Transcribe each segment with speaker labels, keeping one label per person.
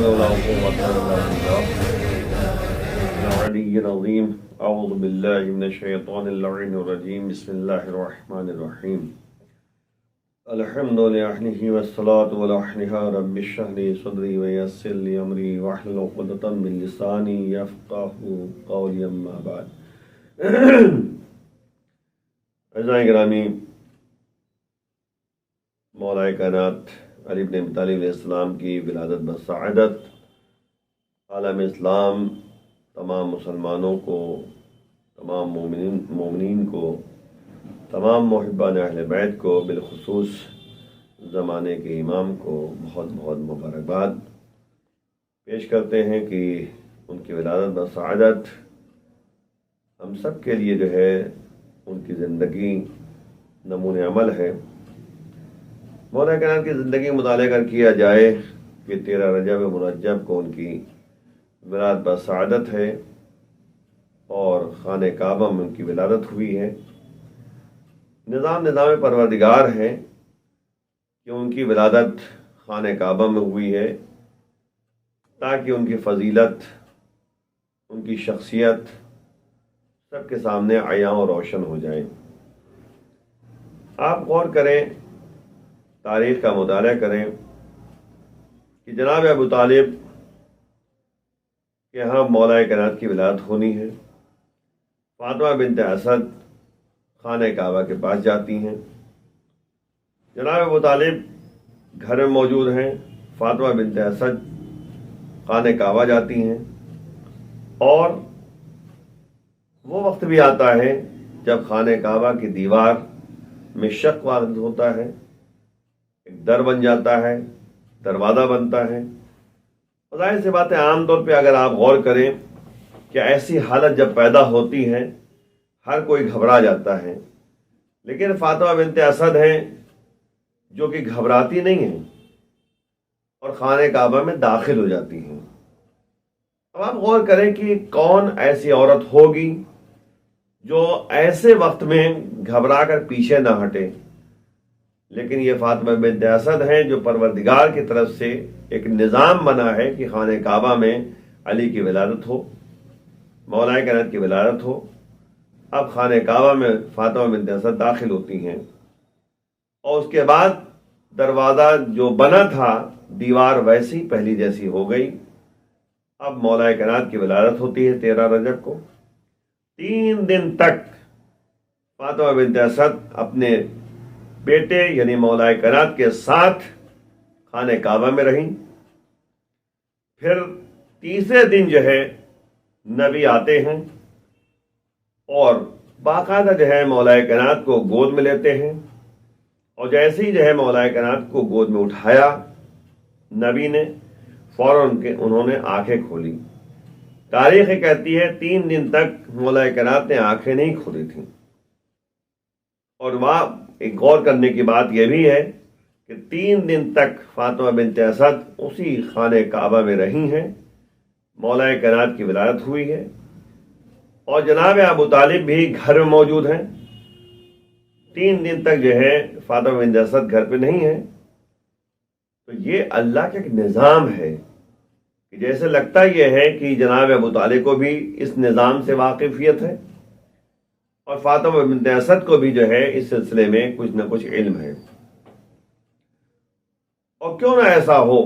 Speaker 1: حول ولا قوة إلا بالله العلي العظيم. أعوذ بالله من الشيطان اللعين الرجيم. بسم الله الرحمن الرحيم. الحمد لله والصلاة والأحلها رب اشرح لي صدري ويسر لي أمري واحلل عقدة من لساني يفقهوا قولي. أما بعد. اعزائي گرامی، مولا کائنات علی بن ابی طالب علیہ السلام کی ولادت بسعادت عالم اسلام، تمام مسلمانوں کو، تمام مومنین کو، تمام محبان اہل بیت کو، بالخصوص زمانے کے امام کو بہت بہت مبارکباد پیش کرتے ہیں کہ ان کی ولادت بسعادت ہم سب کے لیے جو ہے ان کی زندگی نمونِ عمل ہے۔ مولا کائنات کی زندگی مطالعہ کر کیا جائے کہ 13 رجب مرجب کو ان کی ولادت بسعادت ہے اور خانہ کعبہ میں ان کی ولادت ہوئی ہے۔ نظام پروردگار ہے کہ ان کی ولادت خانہ کعبہ میں ہوئی ہے تاکہ ان کی فضیلت، ان کی شخصیت سب کے سامنے عیاں اور روشن ہو جائے۔ آپ غور کریں، تاریخ کا مطالعہ کریں کہ جناب ابو طالب کے ہاں مولا کائنات کی ولادت ہونی ہے۔ فاطمہ بنت اسد خانہ کعبہ کے پاس جاتی ہیں، جناب ابو طالب گھر میں موجود ہیں، فاطمہ بنت اسد خانہ کعبہ جاتی ہیں، اور وہ وقت بھی آتا ہے جب خانہ کعبہ کی دیوار میں شق وارد ہوتا ہے، ایک در بن جاتا ہے، دروازہ بنتا ہے۔ ظاہر سی بات ہے، عام طور پہ اگر آپ غور کریں کہ ایسی حالت جب پیدا ہوتی ہے ہر کوئی گھبرا جاتا ہے، لیکن فاطمہ بنت اسد ہیں جو کہ گھبراتی نہیں ہیں اور خانہ کعبہ میں داخل ہو جاتی ہیں۔ اب آپ غور کریں کہ کون ایسی عورت ہوگی جو ایسے وقت میں گھبرا کر پیچھے نہ ہٹے، لیکن یہ فاطمہ بنت اسد ہیں جو پروردگار کی طرف سے ایک نظام بنا ہے کہ خانہ کعبہ میں علی کی ولادت ہو، مولا کائنات کی ولادت ہو۔ اب خانہ کعبہ میں فاطمہ بنت اسد داخل ہوتی ہیں اور اس کے بعد دروازہ جو بنا تھا دیوار ویسی پہلی جیسی ہو گئی۔ اب مولا کائنات کی ولادت ہوتی ہے 13 رجب کو۔ 3 دن تک فاطمہ بنت اسد اپنے بیٹے یعنی مولا کائنات کے ساتھ خانہ کعبہ میں رہیں۔ پھر تیسرے دن جو ہے نبی آتے ہیں اور باقاعدہ جو ہے مولا کائنات کو گود میں لیتے ہیں، اور جیسے ہی جو ہے مولا کائنات کو گود میں اٹھایا نبی نے، فوراً انہوں نے آنکھیں کھولی۔ تاریخ کہتی ہے 3 دن تک مولا کائنات نے آنکھیں نہیں کھولی تھیں۔ اور وہاں ایک غور کرنے کی بات یہ بھی ہے کہ 3 دن تک فاطمہ بنت اسد اسی خانہ کعبہ میں رہی ہیں، مولا کائنات کی ولادت ہوئی ہے، اور جناب ابو طالب بھی گھر میں موجود ہیں۔ 3 دن تک جو ہے فاطمہ بنت اسد گھر پہ نہیں ہے۔ تو یہ اللہ کا ایک نظام ہے کہ جیسے لگتا یہ ہے کہ جناب ابو طالب کو بھی اس نظام سے واقفیت ہے اور فاطمہ بنت اسد کو بھی جو ہے اس سلسلے میں کچھ نہ کچھ علم ہے۔ اور کیوں نہ ایسا ہو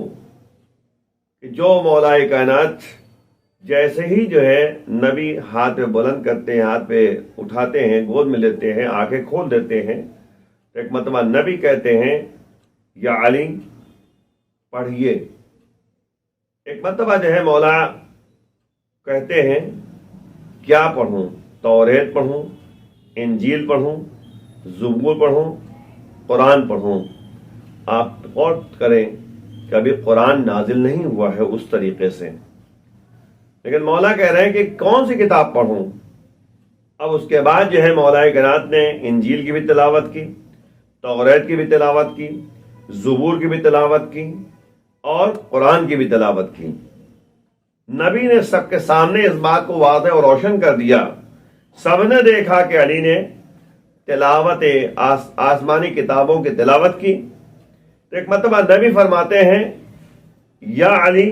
Speaker 1: کہ جو مولا کائنات جیسے ہی جو ہے نبی ہاتھ پہ بلند کرتے ہیں، ہاتھ پہ اٹھاتے ہیں، گود میں لیتے ہیں، آنکھیں کھول دیتے ہیں، تو ایک مرتبہ نبی کہتے ہیں یا علی پڑھیے۔ ایک مرتبہ جو ہے مولا کہتے ہیں کیا پڑھوں، توریت پڑھوں، انجیل پڑھوں، زبور پڑھوں، قرآن پڑھوں۔ آپ غور کریں کہ ابھی قرآن نازل نہیں ہوا ہے اس طریقے سے، لیکن مولا کہہ رہے ہیں کہ کون سی کتاب پڑھوں۔ اب اس کے بعد جو ہے مولا کائنات نے انجیل کی بھی تلاوت کی، توریت کی بھی تلاوت کی، زبور کی بھی تلاوت کی، اور قرآن کی بھی تلاوت کی۔ نبی نے سب کے سامنے اس بات کو واضح اور روشن کر دیا۔ سب نے دیکھا کہ علی نے تلاوت آسمانی کتابوں کی تلاوت کی۔ تو ایک مرتبہ نبی فرماتے ہیں یا علی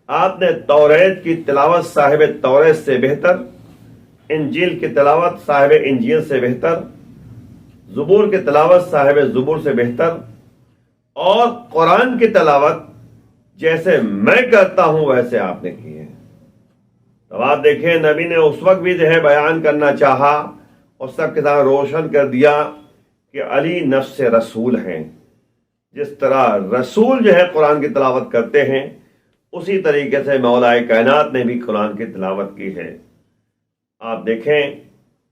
Speaker 1: آپ نے توریت کی تلاوت صاحب توریت سے بہتر، انجیل کی تلاوت صاحب انجیل سے بہتر، زبور کی تلاوت صاحب زبور سے بہتر، اور قرآن کی تلاوت جیسے میں کرتا ہوں ویسے آپ نے کی ہے۔ تو آپ دیکھیں نبی نے اس وقت بھی جو ہے بیان کرنا چاہا اور سب کے ساتھ روشن کر دیا کہ علی نفس رسول ہیں۔ جس طرح رسول جو ہے قرآن کی تلاوت کرتے ہیں اسی طریقے سے مولا کائنات نے بھی قرآن کی تلاوت کی ہے۔ آپ دیکھیں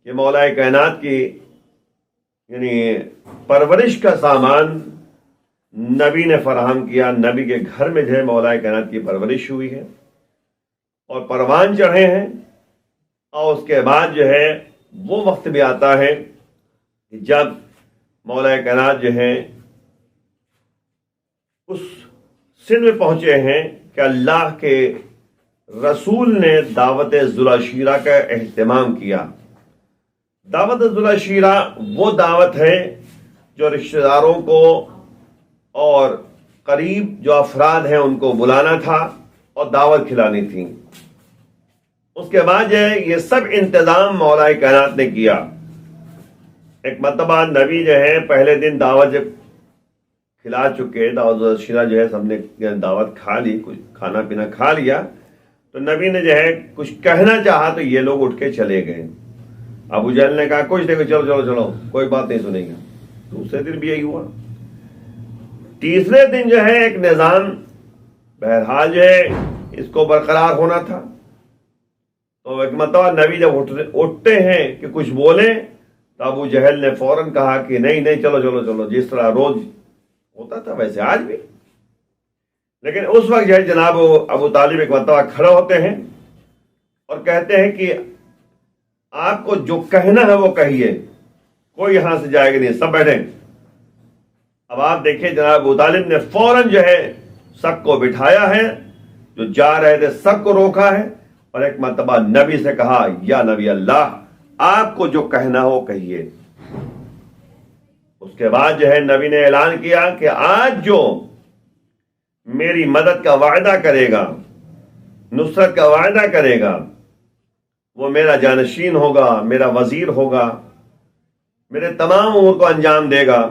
Speaker 1: کہ مولا کائنات کی یعنی پرورش کا سامان نبی نے فراہم کیا، نبی کے گھر میں جو ہے مولا کائنات کی پرورش ہوئی ہے اور پروان چڑھے ہیں، اور اس کے بعد جو ہے وہ وقت بھی آتا ہے کہ جب مولا کائنات جو ہے اس سن میں پہنچے ہیں کہ اللہ کے رسول نے دعوت ذوالعشیرہ کا اہتمام کیا۔ دعوت ذوالعشیرہ وہ دعوت ہے جو رشتہ داروں کو اور قریب جو افراد ہیں ان کو بلانا تھا اور دعوت کھلانی تھی۔ اس کے بعد جو ہے یہ سب انتظام مولا کائنات نے کیا۔ ایک مرتبہ نبی جو ہے پہلے دن دعوت جب کھلا چکے، دعوت ذوالعشیرہ جو ہے سب نے دعوت کھا لی، کچھ کھانا پینا کھا لیا، تو نبی نے جو ہے کچھ کہنا چاہا تو یہ لوگ اٹھ کے چلے گئے۔ ابو جہل نے کہا کچھ دیکھو، چلو چلو چلو، کوئی بات نہیں سنیں گے۔ دوسرے دن بھی یہی ہوا۔ تیسرے دن جو ہے ایک نظام بہرحال جو ہے اس کو برقرار ہونا تھا، تو ایک مرتبہ نبی جب اٹھتے ہیں کہ کچھ بولیں تو ابو جہل نے فوراً کہا کہ نہیں نہیں، چلو چلو چلو، جس طرح روز ہوتا تھا ویسے آج بھی۔ لیکن اس وقت جو ہے جناب ابو طالب ایک مرتبہ کھڑے ہوتے ہیں اور کہتے ہیں کہ آپ کو جو کہنا ہے وہ کہیے، کوئی یہاں سے جائے گا نہیں، سب بیٹھیں۔ اب آپ دیکھیں جناب ابو طالب نے فوراً جو ہے سب کو بٹھایا ہے، جو جا رہے تھے سب کو روکا ہے، اور ایک مرتبہ نبی سے کہا یا نبی اللہ آپ کو جو کہنا ہو کہیے۔ اس کے بعد جو ہے نبی نے اعلان کیا کہ آج جو میری مدد کا وعدہ کرے گا، نصرت کا وعدہ کرے گا، وہ میرا جانشین ہوگا، میرا وزیر ہوگا، میرے تمام امور کو انجام دے گا۔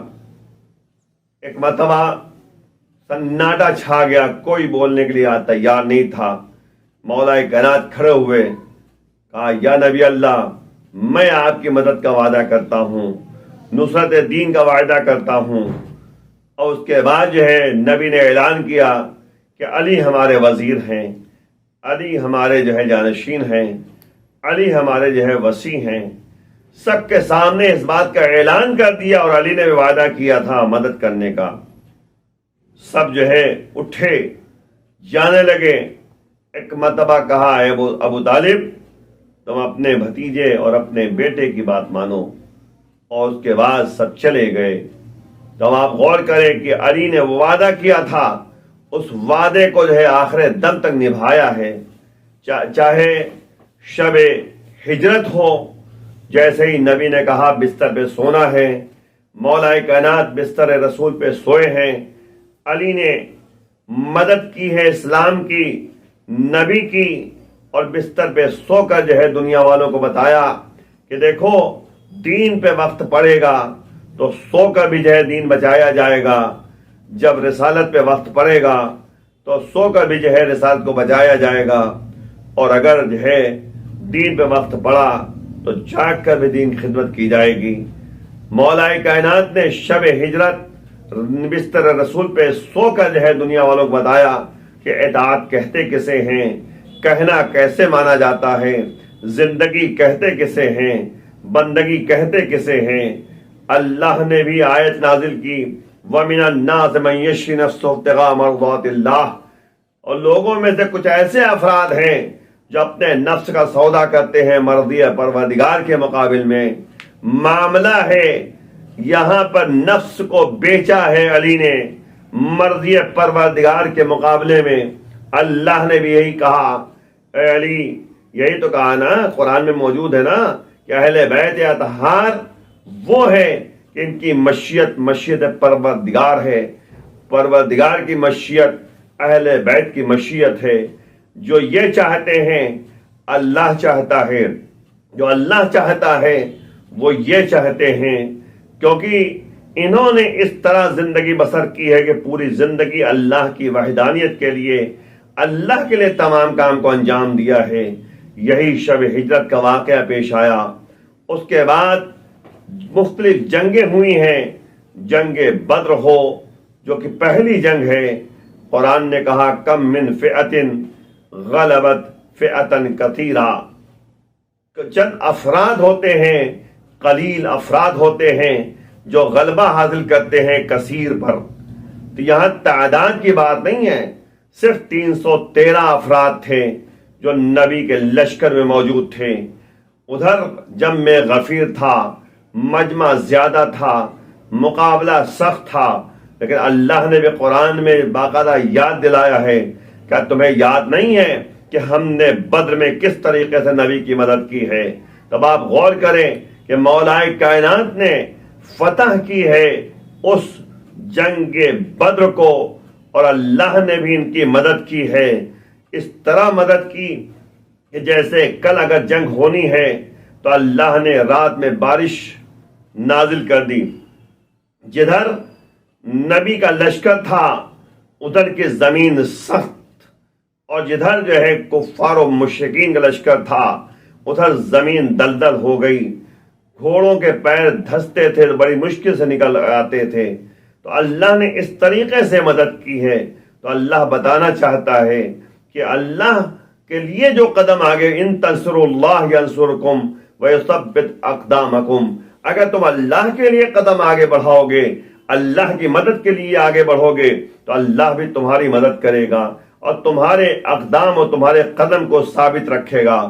Speaker 1: ایک مرتبہ سناٹا چھا گیا، کوئی بولنے کے لیے تیار نہیں تھا۔ مولا کائنات کھڑے ہوئے، کہا یا نبی اللہ میں آپ کی مدد کا وعدہ کرتا ہوں، نصرت دین کا وعدہ کرتا ہوں۔ اور اس کے بعد جو ہے نبی نے اعلان کیا کہ علی ہمارے وزیر ہیں، علی ہمارے جو ہے جانشین ہیں، علی ہمارے جو ہے وسیع ہیں۔ سب کے سامنے اس بات کا اعلان کر دیا، اور علی نے بھی وعدہ کیا تھا مدد کرنے کا۔ سب جو ہے اٹھے جانے لگے۔ ایک مرتبہ کہا ابو طالب تم اپنے بھتیجے اور اپنے بیٹے کی بات مانو، اور اس کے بعد سب چلے گئے۔ تو آپ غور کریں کہ علی نے وہ وعدہ کیا تھا، اس وعدے کو جو ہے آخر دم تک نبھایا ہے، چاہے شب ہجرت ہو، جیسے ہی نبی نے کہا بستر پہ سونا ہے، مولا کائنات بستر رسول پہ سوئے ہیں، علی نے مدد کی ہے اسلام کی، نبی کی، اور بستر پہ سو کر جو ہے دنیا والوں کو بتایا کہ دیکھو دین پہ وقت پڑے گا تو سو کر بھی جو ہے دین بچایا جائے گا، جب رسالت پہ وقت پڑے گا تو سو کر بھی جو ہے رسالت کو بچایا جائے گا، اور اگر جو ہے دین پہ وقت پڑا تو جاگ کر بھی دین کی خدمت کی جائے گی۔ مولا کائنات نے شب ہجرت بستر رسول پہ سو کر جو ہے دنیا والوں کو بتایا کہ اطاعت کہتے کسے ہیں، کہنا کیسے مانا جاتا ہے، زندگی کہتے کسے ہیں، بندگی کہتے کسے ہیں۔ اللہ نے بھی آیت نازل کی وَمِنَ النَّاسِ مَن يَشْرِي نَفْسَهُ ابْتِغَاءَ مَرْضَاتِ اللَّهِ، اور لوگوں میں سے کچھ ایسے افراد ہیں جو اپنے نفس کا سودا کرتے ہیں مرضی پروردگار کے مقابل میں۔ معاملہ ہے یہاں پر نفس کو بیچا ہے علی نے مرضی پروردگار کے مقابلے میں۔ اللہ نے بھی یہی کہا، اے علی یہی تو کہا نا، قرآن میں موجود ہے نا کہ اہل بیت اطہار وہ ہے کہ ان کی مشیت پروردگار ہے، پروردگار کی مشیت اہل بیت کی مشیت ہے۔ جو یہ چاہتے ہیں اللہ چاہتا ہے، جو اللہ چاہتا ہے وہ یہ چاہتے ہیں، کیونکہ انہوں نے اس طرح زندگی بسر کی ہے کہ پوری زندگی اللہ کی وحدانیت کے لیے، اللہ کے لیے تمام کام کو انجام دیا ہے۔ یہی شب ہجرت کا واقعہ پیش آیا۔ اس کے بعد مختلف جنگیں ہوئی ہیں۔ جنگ بدر ہو جو کہ پہلی جنگ ہے، قرآن نے کہا کم من فئۃ غلبت فئۃ کثیرہ، چند افراد ہوتے ہیں، قلیل افراد ہوتے ہیں جو غلبہ حاصل کرتے ہیں کثیر پر۔ تو یہاں تعداد کی بات نہیں ہے، صرف 313 افراد تھے جو نبی کے لشکر میں موجود تھے۔ ادھر جنگ میں غفیر تھا، مجمع زیادہ تھا، مقابلہ سخت تھا، لیکن اللہ نے بھی قرآن میں باقاعدہ یاد دلایا ہے۔ کیا تمہیں یاد نہیں ہے کہ ہم نے بدر میں کس طریقے سے نبی کی مدد کی ہے؟ تب آپ غور کریں کہ مولا کائنات نے فتح کی ہے اس جنگ بدر کو، اور اللہ نے بھی ان کی مدد کی ہے۔ اس طرح مدد کی کہ جیسے کل اگر جنگ ہونی ہے تو اللہ نے رات میں بارش نازل کر دی، جدھر نبی کا لشکر تھا ادھر کی زمین سخت، اور جدھر جو ہے کفار و مشرکین کا لشکر تھا ادھر زمین دلدل ہو گئی، گھوڑوں کے پیر دھستے تھے، بڑی مشکل سے نکل آتے تھے۔ تو اللہ نے اس طریقے سے مدد کی ہے۔ تو اللہ بتانا چاہتا ہے کہ اللہ کے لیے جو قدم آگے، ان تنصروا اللہ ینصرکم ویثبت اقدامکم، اگر تم اللہ کے لیے قدم آگے بڑھاؤ گے، اللہ کی مدد کے لیے آگے بڑھو گے، تو اللہ بھی تمہاری مدد کرے گا اور تمہارے اقدام اور تمہارے قدم کو ثابت رکھے گا۔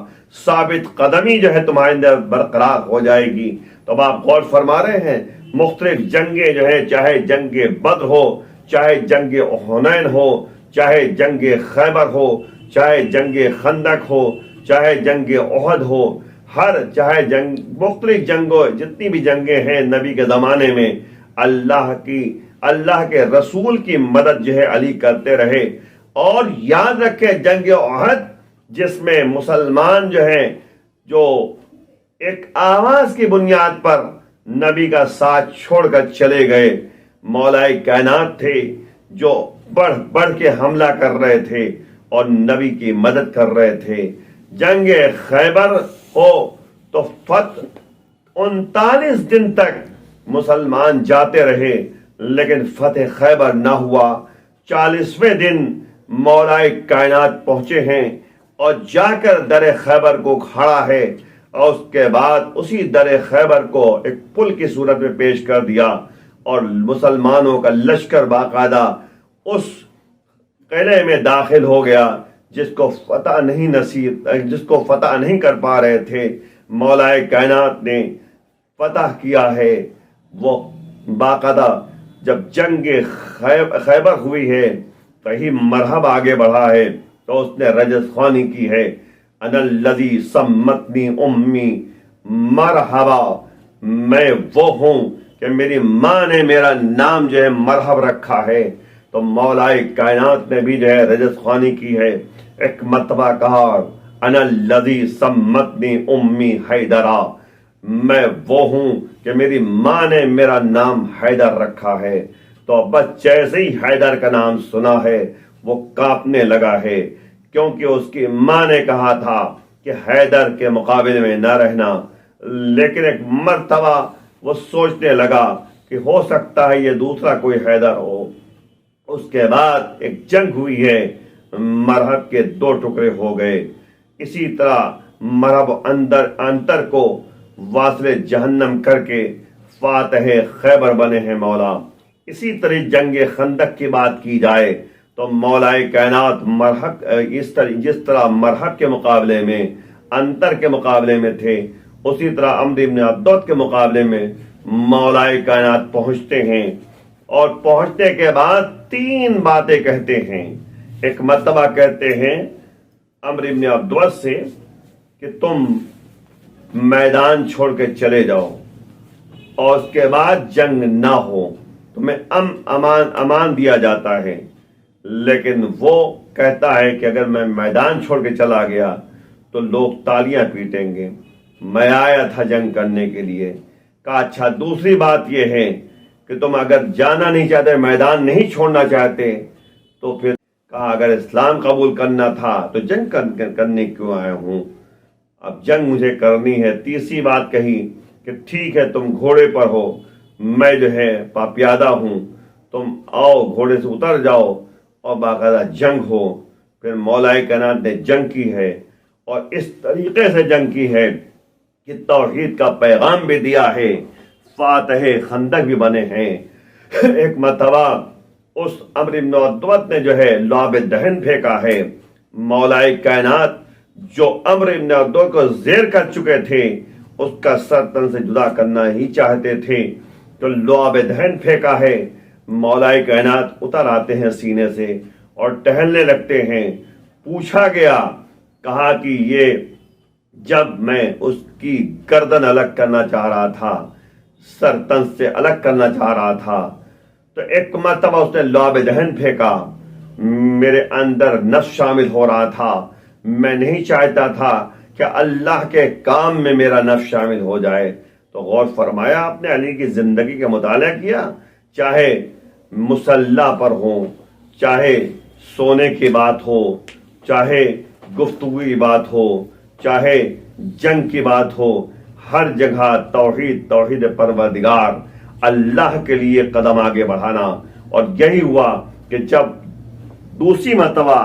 Speaker 1: ثابت قدمی جو ہے تمہارے اندر برقرار ہو جائے گی۔ تو اب آپ غور فرما رہے ہیں، مختلف جنگیں جو ہے، چاہے جنگ بدر ہو، چاہے جنگ حنین ہو، چاہے جنگ خیبر ہو، چاہے جنگ خندق ہو، چاہے جنگ احد ہو، چاہے جنگ مختلف جنگوں، جتنی بھی جنگیں ہیں نبی کے زمانے میں، اللہ کے رسول کی مدد جو ہے علی کرتے رہے۔ اور یاد رکھیں جنگ احد جس میں مسلمان جو ہے، جو ایک آواز کی بنیاد پر نبی کا ساتھ چھوڑ کر چلے گئے، مولا کائنات تھے جو بڑھ بڑھ کے حملہ کر رہے تھے اور نبی کی مدد کر رہے تھے۔ جنگ خیبر ہو تو 39 دن تک مسلمان جاتے رہے لیکن فتح خیبر نہ ہوا۔ 40ویں دن مولا کائنات پہنچے ہیں اور جا کر در خیبر کو کھڑا ہے، اور اس کے بعد اسی در خیبر کو ایک پل کی صورت میں پیش کر دیا، اور مسلمانوں کا لشکر باقاعدہ اس قلعے میں داخل ہو گیا جس کو فتح نہیں کر پا رہے تھے۔ مولا کائنات نے فتح کیا ہے۔ وہ باقاعدہ جب جنگ خیبر ہوئی ہے تو ہی مرحب آگے بڑھا ہے، تو اس نے رجز خوانی کی ہے، انا الذی سمتنی امی مرحبا، میں وہ ہوں کہ میری ماں نے میرا نام جو ہے مرحب رکھا ہے۔ تو مولا کائنات نے بھی جو ہے رجز خوانی کی ہے، ایک مرتبہ کہا انا الذی سمتنی امی حیدرا، میں وہ ہوں کہ میری ماں نے میرا نام حیدر رکھا ہے۔ تو بس جیسے ہی حیدر کا نام سنا ہے وہ کانپنے لگا ہے، کیونکہ اس کی ماں نے کہا تھا کہ حیدر کے مقابلے میں نہ رہنا۔ لیکن ایک مرتبہ وہ سوچنے لگا کہ ہو سکتا ہے یہ دوسرا کوئی حیدر ہو۔ اس کے بعد ایک جنگ ہوئی ہے، مرحب کے 2 ٹکڑے ہو گئے۔ اسی طرح مرحب انتر کو واصل جہنم کر کے فاتح خیبر بنے ہیں مولا۔ اسی طرح جنگ خندق کی بات کی جائے تو مولا کائنات جس طرح مرحب کے مقابلے میں، انتر کے مقابلے میں تھے، اسی طرح عمرو بن عبدود کے مقابلے میں مولا کائنات پہنچتے ہیں، اور پہنچنے کے بعد 3 باتیں کہتے ہیں۔ ایک مرتبہ کہتے ہیں عمرو بن عبدود سے کہ تم میدان چھوڑ کے چلے جاؤ، اور اس کے بعد جنگ نہ ہو، تمہیں امان دیا جاتا ہے۔ لیکن وہ کہتا ہے کہ اگر میں میدان چھوڑ کے چلا گیا تو لوگ تالیاں پیٹیں گے، میں آیا تھا جنگ کرنے کے لیے۔ کہا اچھا دوسری بات یہ ہے کہ تم اگر جانا نہیں چاہتے، میدان نہیں چھوڑنا چاہتے، تو پھر کہا اگر اسلام قبول کرنا تھا تو جنگ کرنے کیوں آئے ہوں؟ اب جنگ مجھے کرنی ہے۔ تیسری بات کہی کہ ٹھیک ہے تم گھوڑے پر ہو، میں جو ہے پاپیادہ ہوں، تم آؤ گھوڑے سے اتر جاؤ اور باقاعدہ جنگ ہو۔ پھر مولا کائنات نے جنگ کی ہے، اور اس طریقے سے جنگ کی ہے کہ توحید کا پیغام بھی دیا ہے، فاتح خندق بھی بنے ہیں۔ ایک مرتبہ اس عمرو بن عدوت نے جو ہے لعاب دہن پھینکا ہے، مولا کائنات جو عمرو بن عدوت کو زیر کر چکے تھے اس کا سر تن سے جدا کرنا ہی چاہتے تھے، تو لعاب دہن پھینکا ہے، مولا کائنات اتر آتے ہیں سینے سے اور ٹہلنے لگتے ہیں۔ پوچھا گیا، کہا کہ یہ جب میں اس کی گردن الگ کرنا چاہ رہا تھا، سر تن سے الگ کرنا چاہ رہا تھا، تو ایک مرتبہ اس نے لعاب دہن پھینکا، میرے اندر نفس شامل ہو رہا تھا، میں نہیں چاہتا تھا کہ اللہ کے کام میں میرا نفس شامل ہو جائے۔ تو غور فرمایا آپ نے، علی کی زندگی کا مطالعہ کیا، چاہے مسلح پر ہو، چاہے سونے کی بات ہو، چاہے گفتگو کی بات ہو، چاہے جنگ کی بات ہو، ہر جگہ توحید، توحید پروردگار، اللہ کے لیے قدم آگے بڑھانا۔ اور یہی ہوا کہ جب دوسری مرتبہ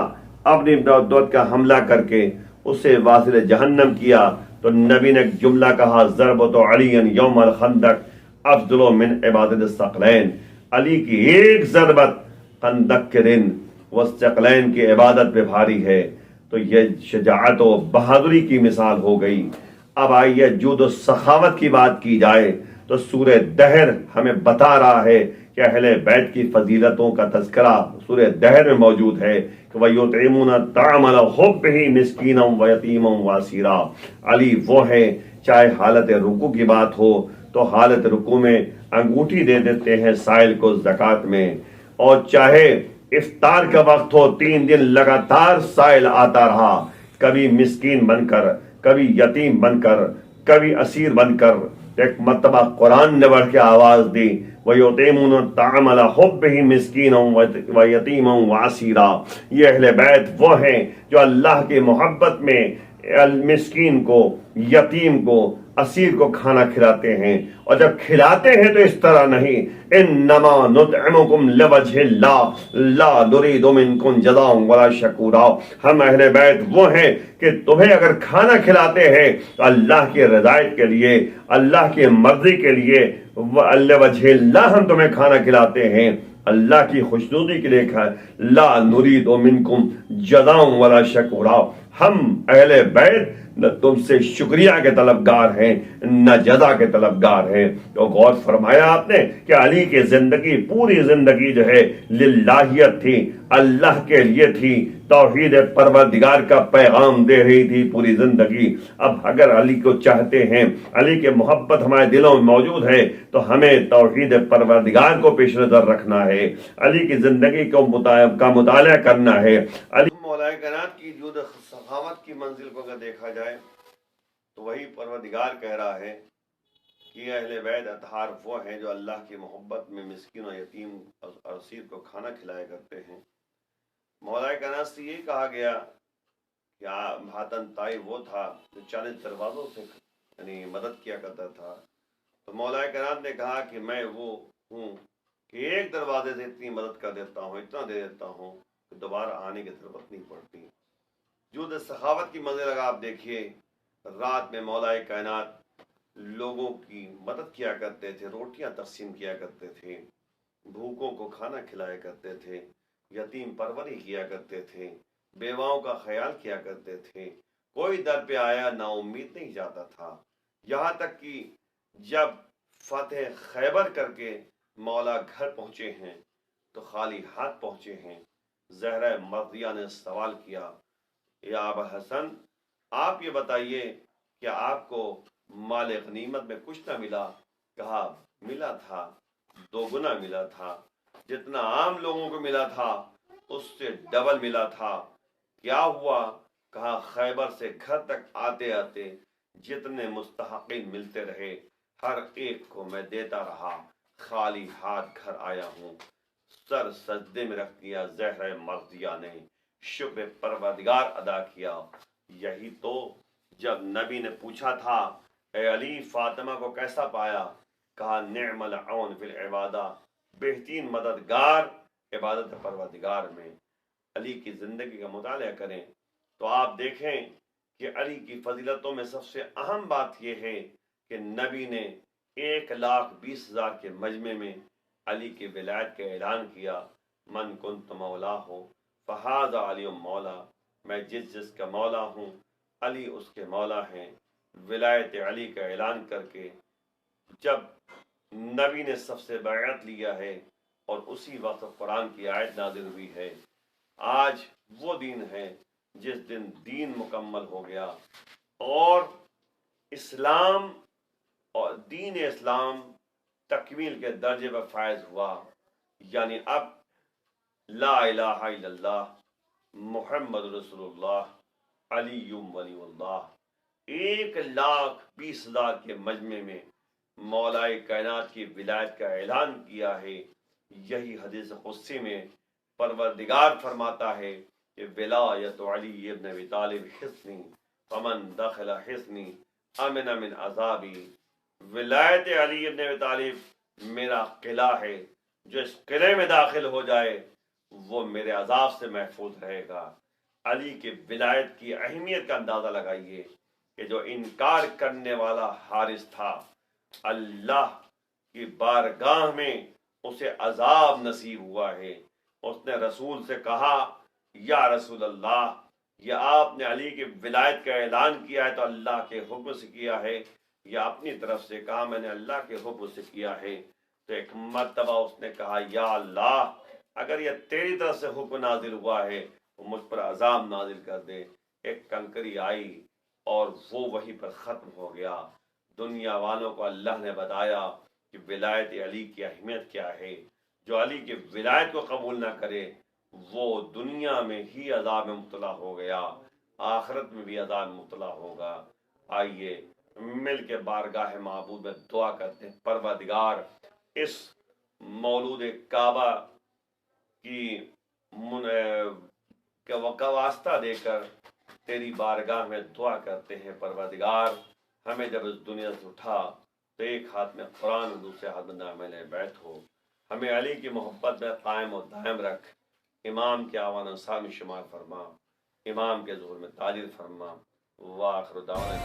Speaker 1: اپنی دعوت کا حملہ کر کے اسے واصل جہنم کیا تو نبی نے ایک جملہ کہا، ضربت علی یوم الخندق افضل من عبادت الثقلین، علی کی ایک ضربت خندق کے دن وہ ثقلین کی عبادت پہ بھاری ہے۔ تو یہ شجاعت و بہادری کی مثال ہو گئی۔ اب آئیے جود و سخاوت کی بات کی جائے تو سورہ دہر ہمیں بتا رہا ہے کہ اہل بیت کی فضیلتوں کا تذکرہ سورہ دہر میں موجود ہے کہ وَيُطْعِمُونَ الطَّعَامَ عَلَىٰ حُبِّهِ مِسْكِينًا وَيَتِيمًا وَأَسِيرًا۔ علی وہ ہے، چاہے حالت رکوع کی بات ہو تو حالت رکوع میں انگوٹھی دے دیتے ہیں سائل کو زکوٰۃ میں، اور چاہے افطار کا وقت ہو 3 دن لگاتار سائل آتا رہا، کبھی مسکین بن کر، کبھی یتیم بن کر، کبھی اسیر بن کر۔ ایک مرتبہ قرآن نے بڑھ کے آواز دی، وَيُطْعِمُونَ الطَّعَامَ عَلَىٰ حُبِّهِ مِسْكِينًا وَيَتِيمًا وَأَسِيرًا۔ یہ اہل بیت وہ ہیں جو اللہ کی محبت میں مسکین کو، یتیم کو، اسیر کو کھانا کھلاتے ہیں، اور جب کھلاتے ہیں تو اس طرح نہیں، انما نطعمکم لوجہ اللہ لا نرید منکم جزاء ولا شکورا۔ ہم اہل بیت وہ ہیں کہ تمہیں اگر کھانا کھلاتے ہیں تو اللہ کی رضایت کے لیے، اللہ کی مرضی کے لیے، لوجہ اللہ ہم تمہیں کھانا کھلاتے ہیں، اللہ کی خوشنودی کے لیے لا نرید منکم جزاء ولا شکورا۔ ہم اہل بیت نہ تم سے شکریہ کے طلبگار ہیں نہ جزا کے طلبگار ہیں۔ تو غور فرمایا آپ نے کہ علی کی زندگی، پوری زندگی جو ہے للہیت تھی، اللہ کے لیے تھی، توحید پروردگار کا پیغام دے رہی تھی پوری زندگی۔ اب اگر علی کو چاہتے ہیں، علی کے محبت ہمارے دلوں میں موجود ہے، تو ہمیں توحید پروردگار کو پیش نظر رکھنا ہے، علی کی زندگی کا مطالعہ کرنا ہے۔ علی مولا کائنات کی جود سخاوت کی منزل کو اگر دیکھا جائے تو وہی پروردگار کہہ رہا ہے کہ اہل بیت اطہار وہ ہیں جو اللہ کی محبت میں مسکین و یتیم اور اسیر کو کھانا کھلایا کرتے ہیں۔ مولا کائنات سے یہ کہا گیا کہ حاتم طائی وہ تھا جو 40 دروازوں سے یعنی مدد کیا کرتا تھا، تو مولا کائنات نے کہا کہ میں وہ ہوں کہ ایک دروازے سے اتنی مدد کر دیتا ہوں، اتنا دے دیتا ہوں کہ دوبارہ آنے کی ضرورت نہیں پڑتی۔ جود سخاوت کی منزل اگر آپ دیکھیے، رات میں مولا کائنات لوگوں کی مدد کیا کرتے تھے، روٹیاں تقسیم کیا کرتے تھے، بھوکوں کو کھانا کھلایا کرتے تھے، یتیم پروری کیا کرتے تھے، بیواؤں کا خیال کیا کرتے تھے، کوئی در پہ آیا نا امید نہیں جاتا تھا۔ یہاں تک کہ جب فتح خیبر کر کے مولا گھر پہنچے ہیں تو خالی ہاتھ پہنچے ہیں۔ زہرہ مرضیہ نے سوال کیا، یا ابا حسن آپ یہ بتائیے کہ آپ کو مال غنیمت میں کچھ نہ ملا؟ کہا ملا تھا، 2 گنا ملا تھا، جتنا عام لوگوں کو ملا تھا اس سے ڈبل ملا تھا۔ کیا ہوا؟ کہا خیبر سے گھر تک آتے آتے جتنے مستحقین ملتے رہے ہر ایک کو میں دیتا رہا، خالی ہاتھ گھر آیا ہوں۔ سر سجدے میں رکھ دیا زہرہ مرضیہ نے، شکر پروردگار ادا کیا۔ یہی تو جب نبی نے پوچھا تھا اے علی فاطمہ کو کیسا پایا، کہا نعم العون فی العبادہ، بہترین مددگار عبادت پروردگار میں۔ علی کی زندگی کا مطالعہ کریں تو آپ دیکھیں کہ علی کی فضیلتوں میں سب سے اہم بات یہ ہے کہ نبی نے 1,20,000 کے مجمع میں علی کی ولایت کا اعلان کیا، من کنت مولا ہو فہذا علی مولا، میں جس کا مولا ہوں علی اس کے مولا ہیں۔ ولایت علی کا اعلان کر کے جب نبی نے سب سے بیعت لیا ہے اور اسی وقت قرآن کی آیت نازل ہوئی ہے۔ آج وہ دن ہے جس دن دین مکمل ہو گیا اور اسلام اور دین اسلام تکمیل کے درجے پر فائز ہوا، یعنی اب لا الہ الا اللہ محمد رسول اللہ علی ولی اللہ 1,20,000 کے مجمع میں مولائے کائنات کی ولایت کا اعلان کیا ہے۔ یہی حدیث قدسی میں پروردگار فرماتا ہے کہ ولایت علی ابن ابی طالب حصنی فمن دخل حصنی امن من عذابی، ولایت علی ابن ابی طالب میرا قلعہ ہے، جو اس قلعے میں داخل ہو جائے وہ میرے عذاب سے محفوظ رہے گا۔ علی کی ولایت کی اہمیت کا اندازہ لگائیے کہ جو انکار کرنے والا حارث تھا، اللہ کی بارگاہ میں اسے عذاب نصیب ہوا ہے۔ اس نے رسول سے کہا یا رسول اللہ، یہ آپ نے علی کی ولایت کا اعلان کیا ہے تو اللہ کے حکم سے کیا ہے یا اپنی طرف سے؟ کہا میں نے اللہ کے حکم سے کیا ہے۔ تو ایک مرتبہ اس نے کہا یا اللہ اگر یہ تیری طرف سے حکم نازل ہوا ہے تو مجھ پر عذاب نازل کر دے۔ ایک کنکری آئی اور وہ وہیں پر ختم ہو گیا۔ دنیا والوں کو اللہ نے بتایا کہ ولایت علی کی اہمیت کیا ہے۔ جو علی کی ولایت کو قبول نہ کرے وہ دنیا میں ہی عذاب میں مبتلا ہو گیا، آخرت میں بھی عذاب میں مبتلا ہوگا۔ آئیے مل کے بارگاہ معبود میں دعا کرتے ہیں، پروردگار اس مولود کعبہ کا واسطہ دے کر تیری بارگاہ میں دعا کرتے ہیں، پروردگار ہمیں جب اس دنیا سے اٹھا تو ایک ہاتھ میں قرآن اور دوسرے ہاتھ میں نامِ بیت ہو، ہمیں علی کی محبت میں قائم و دائم رکھ، امام کے آوان انصار میں شمار فرما، امام کے ظہور میں تاجر فرما۔ وآخر دعوانا